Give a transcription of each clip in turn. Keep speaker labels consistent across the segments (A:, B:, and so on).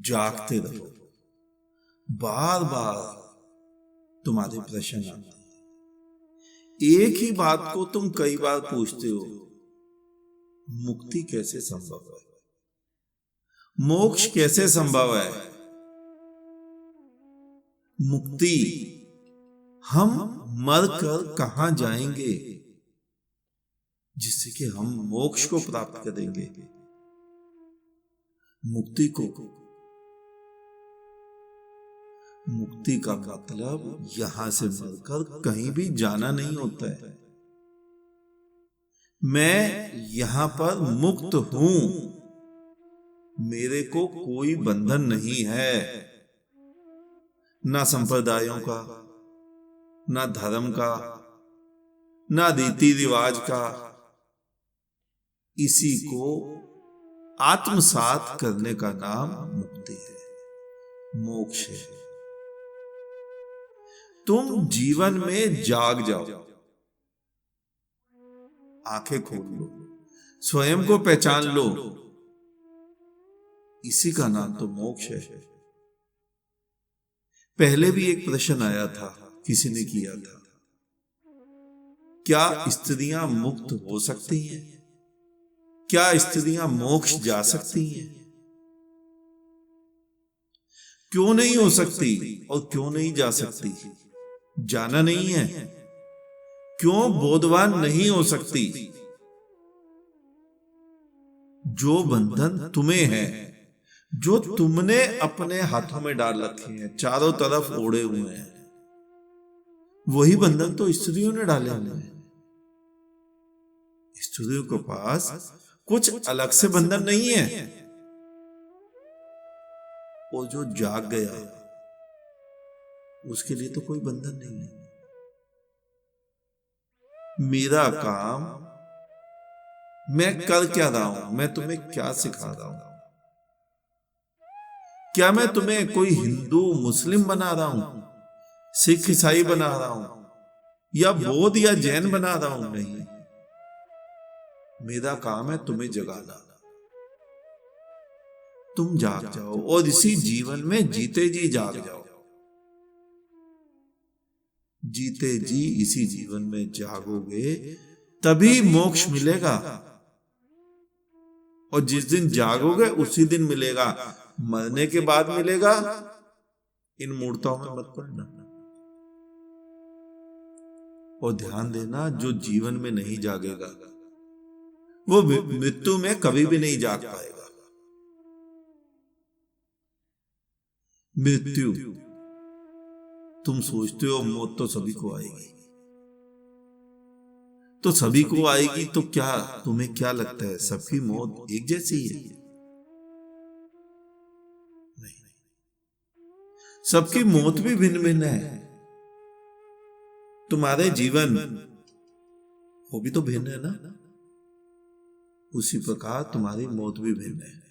A: जागते रहो। बार बार तुम्हारे प्रश्न आते हैं, एक ही बात को तुम कई बार पूछते हो, मुक्ति कैसे संभव है, मोक्ष कैसे संभव है। मुक्ति, हम मरकर कहां जाएंगे जिससे कि हम मोक्ष को प्राप्त करेंगे। मुक्ति का मतलब यहां से मरकर कहीं भी जाना नहीं होता है। मैं यहां पर मुक्त हूं, मेरे को कोई बंधन नहीं है, ना संप्रदायों का, ना धर्म का, ना रीति रिवाज का। इसी को आत्मसात करने का नाम मुक्ति है, मोक्ष है। तुम जीवन में जाग जाओ, आंखें खोल लो, स्वयं को पहचान लो, इसी का नाम तो मोक्ष है। पहले भी एक प्रश्न आया था, किसी ने किया था, क्या स्त्रियां मुक्त हो सकती हैं? क्या स्त्रियां मोक्ष जा सकती हैं? क्यों नहीं हो सकती और क्यों नहीं जा सकती? जाना नहीं है। क्यों बोधवान नहीं हो सकती? जो बंधन तुम्हें है, जो तुमने अपने हाथों में डाल रखे हैं, चारों तरफ ओढ़े हुए हैं, वही बंधन तो स्त्रियों ने डाले हुए हैं। स्त्रियों के पास कुछ अलग से बंधन नहीं है। और जो जाग गया उसके लिए तो कोई बंधन नहीं है। मेरा काम, मैं कर क्या रहा हूं, मैं तुम्हें क्या सिखा रहा हूं? क्या मैं तुम्हें कोई हिंदू मुस्लिम बना रहा हूं, सिख ईसाई बना रहा हूं, या बौद्ध या जैन बना रहा हूं? नहीं, मेरा काम है तुम्हें जगाना। तुम जाग जाओ और इसी जीवन में जीते जी जाग जाओ। जीते जी इसी जीवन में जागोगे तभी मोक्ष मिलेगा। और जिस दिन जागोगे उसी दिन मिलेगा, मरने के बाद मिलेगा। इन मूर्तों में मत पड़ना। और ध्यान देना, जो जीवन में नहीं जागेगा वो मृत्यु में कभी भी नहीं जाग पाएगा। मृत्यु, तुम सोचते हो मौत तो सभी को आएगी, तो सभी को आएगी, तो क्या तुम्हें क्या लगता है सबकी मौत एक जैसी है? नहीं, सबकी मौत भी भिन्न भिन्न है। तुम्हारे जीवन वो भी तो भिन्न है ना, उसी प्रकार तुम्हारी मौत भी भिन्न है।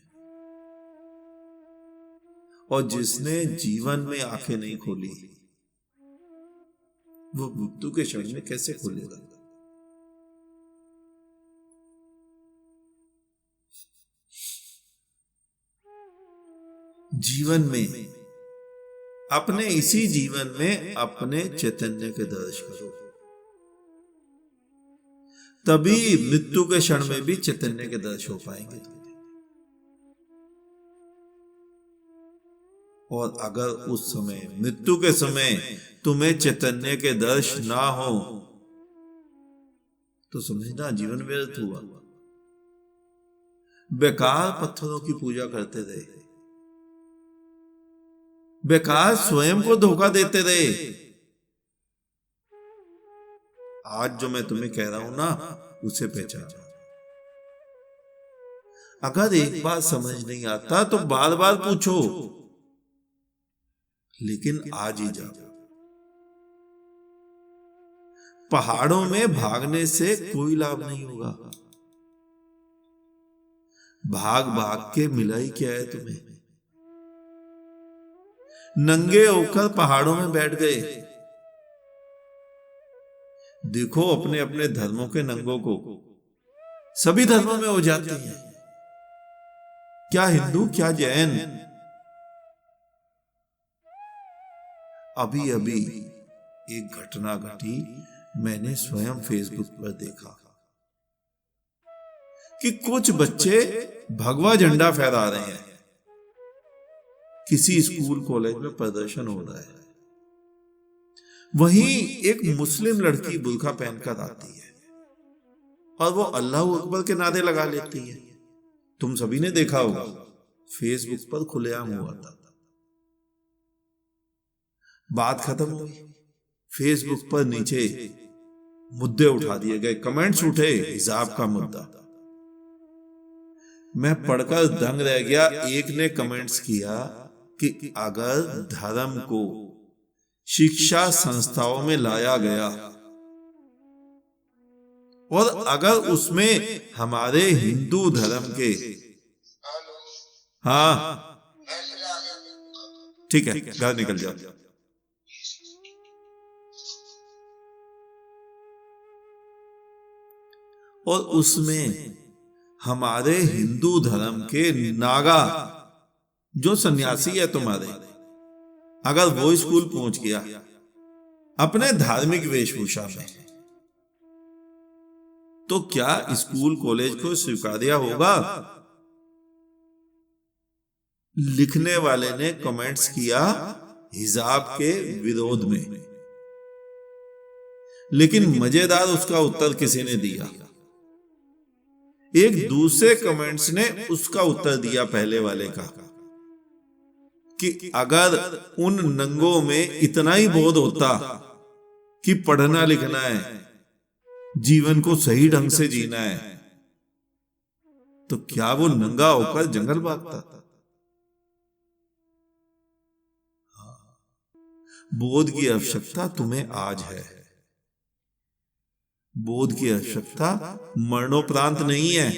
A: और जिसने जीवन में आंखें नहीं खोली वो मृत्यु के क्षण में कैसे खोलेगा? जीवन में, अपने इसी जीवन में अपने चैतन्य के दर्शन करो, तभी मृत्यु के क्षण में भी चैतन्य के दर्शन हो पाएंगे। और अगर उस समय, मृत्यु के समय तुम्हें चैतन्य के दर्शन ना हो तो समझना जीवन व्यर्थ हुआ। बेकार पत्थरों की पूजा करते रहे, बेकार स्वयं को धोखा देते रहे। आज जो मैं तुम्हें कह रहा हूं ना, उसे पहचानो। अगर एक बार समझ नहीं आता तो बार बार पूछो, लेकिन आज ही जाओ। पहाड़ों में भागने से कोई लाभ नहीं होगा। भाग भाग के मिला ही क्या है तुम्हें? नंगे होकर पहाड़ों में बैठ गए। देखो अपने अपने धर्मों के नंगों को, सभी धर्मों में हो जाते हैं। क्या हिंदू, क्या जैन, अभी अभी एक घटना घटी, मैंने स्वयं फेसबुक पर देखा कि कुछ बच्चे भगवा झंडा फहरा रहे हैं। किसी स्कूल कॉलेज में प्रदर्शन हो रहा है, वहीं एक मुस्लिम लड़की बुर्का पहनकर आती है और वो अल्लाह अकबर के नारे लगा लेती है। तुम सभी ने देखा होगा, फेसबुक पर खुलेआम हुआ था। बात खत्म हुई, फेसबुक पर नीचे मुद्दे उठा दिए गए, कमेंट्स उठे, हिजाब का मुद्दा। मैं पढ़कर दंग रह गया। एक ने कमेंट्स किया कि अगर धर्म को शिक्षा संस्थाओं में लाया गया और अगर उसमें हमारे हिंदू धर्म के, हाँ ठीक है, घर निकल जाओ। और उसमें हमारे हिंदू धर्म के नागा जो सन्यासी है तुम्हारे, अगर वो स्कूल पहुंच गया अपने धार्मिक वेशभूषा में, तो क्या स्कूल कॉलेज को स्वीकार्य होगा? लिखने वाले ने कमेंट्स किया हिजाब के विरोध में, लेकिन मजेदार उसका उत्तर किसी ने दिया। एक दूसरे कमेंट्स ने उसका उत्तर दिया पहले वाले का कि अगर उन नंगों में इतना ही बोध होता कि पढ़ना लिखना है, जीवन को सही ढंग से जीना है, तो क्या वो नंगा होकर जंगल भागता? बोध की आवश्यकता तुम्हें आज है, बोध की आवश्यकता मरणोपरांत नहीं है।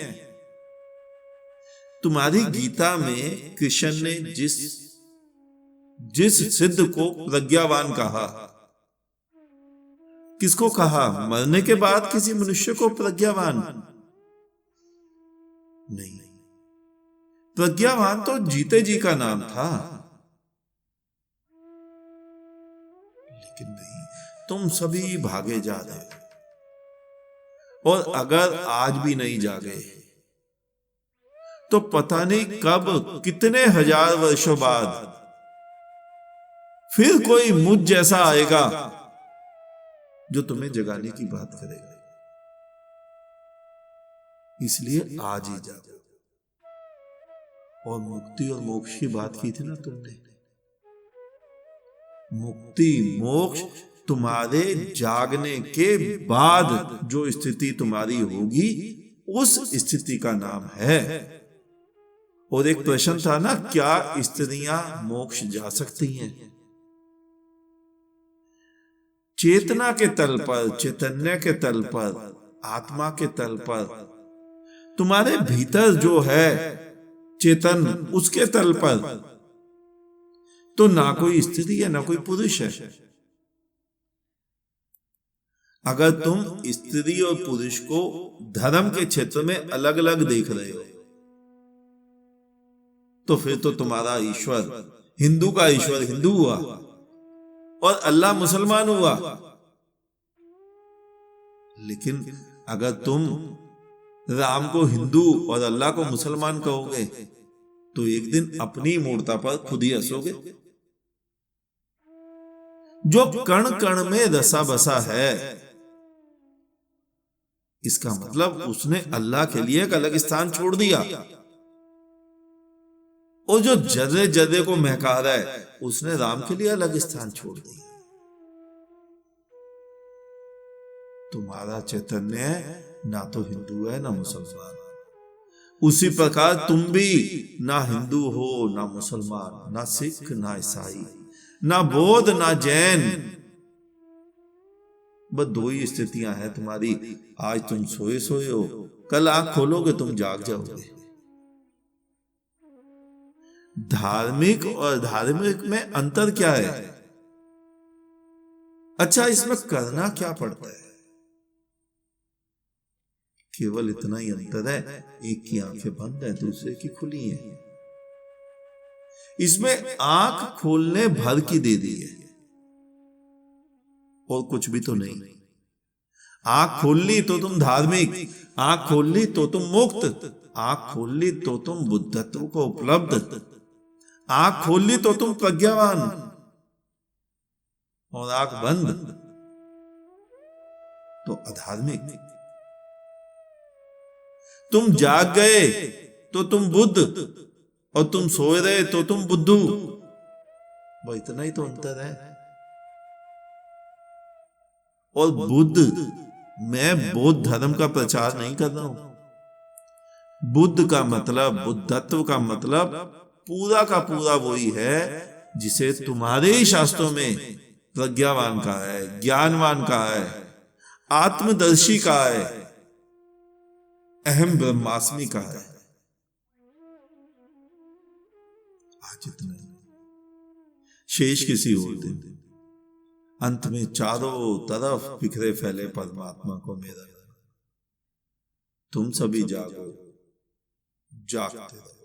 A: तुम्हारी गीता में कृष्ण ने जिस सिद्ध को प्रज्ञावान कहा, किसको कहा? मरने के बाद किसी मनुष्य को प्रज्ञावान नहीं, प्रज्ञावान तो जीते जी का नाम था। लेकिन नहीं, तुम सभी भागे जा रहे हो, और अगर आज भी नहीं जागे तो पता नहीं कब, कितने हजार वर्षों बाद फिर कोई मुझ जैसा आएगा जो तुम्हें जगाने की बात करेगा। इसलिए आज ही जागो। और मुक्ति और मोक्ष की बात की थी ना तुमने, मुक्ति मोक्ष तुम्हारे जागने के बाद जो स्थिति तुम्हारी होगी, उस स्थिति का नाम है। और एक प्रश्न था ना, क्या स्त्रियां मोक्ष जा सकती हैं? चेतना के तल पर, चैतन्य के तल पर, आत्मा के तल पर, तुम्हारे भीतर जो है चेतन, उसके तल पर तो ना कोई स्त्री है ना कोई पुरुष है। अगर तुम स्त्री और पुरुष को धर्म के क्षेत्र में अलग अलग देख रहे हो, तो फिर तो तुम्हारा ईश्वर, हिंदू का ईश्वर हिंदू हुआ और अल्लाह मुसलमान हुआ। लेकिन अगर तुम राम को हिंदू और अल्लाह को मुसलमान कहोगे, तो एक दिन अपनी मूर्ता पर खुद ही हंसोगे। जो कण कण में रसा बसा है, इसका मतलब उसने अल्लाह के लिए एक अलग स्थान छोड़ दिया। और जो जर्रे जर्रे को महका रहा है, उसने राम के लिए अलग स्थान छोड़ दिया। तुम्हारा चैतन्य ना तो हिंदू है ना मुसलमान। उसी प्रकार तुम भी ना हिंदू हो ना मुसलमान, ना सिख ना ईसाई, ना बौद्ध ना जैन। बस दो ही स्थितियां हैं तुम्हारी। आज तुम सोए सोए हो, कल आंख खोलोगे तुम जाग जाओगे। धार्मिक और धार्मिक में अंतर क्या है? अच्छा, इसमें करना क्या पड़ता है? केवल इतना ही अंतर है, एक की आंखें बंद है, दूसरे की खुली है। इसमें आंख खोलने भर की दे दी है, और कुछ भी तो नहीं। आंख खोल ली तो तुम धार्मिक, आंख खोल ली तो तुम मुक्त, आंख खोल ली तो तुम बुद्धत्व को उपलब्ध, आंख खोल ली तो तुम प्रज्ञावान, और आंख बंद तो अधार्मिक। तुम जाग गए तो तुम बुद्ध, और तुम सोए रहे तो तुम बुद्धू। वो इतना ही तो अंतर है। और बुद्ध, मैं बौद्ध धर्म का प्रचार नहीं कर रहा हूं। बुद्ध का मतलब, बुद्धत्व का मतलब पूरा का पूरा वही है जिसे तुम्हारे ही शास्त्रों में प्रज्ञावान कहा है, ज्ञानवान कहा है, आत्मदर्शी कहा है, अहम ब्रह्मास्मि कहा है। आज इतना शेष किसी और दिन, अंत में चारों तरफ बिखरे फैले परमात्मा को मेरा। तुम सभी जागो, जागते रहो।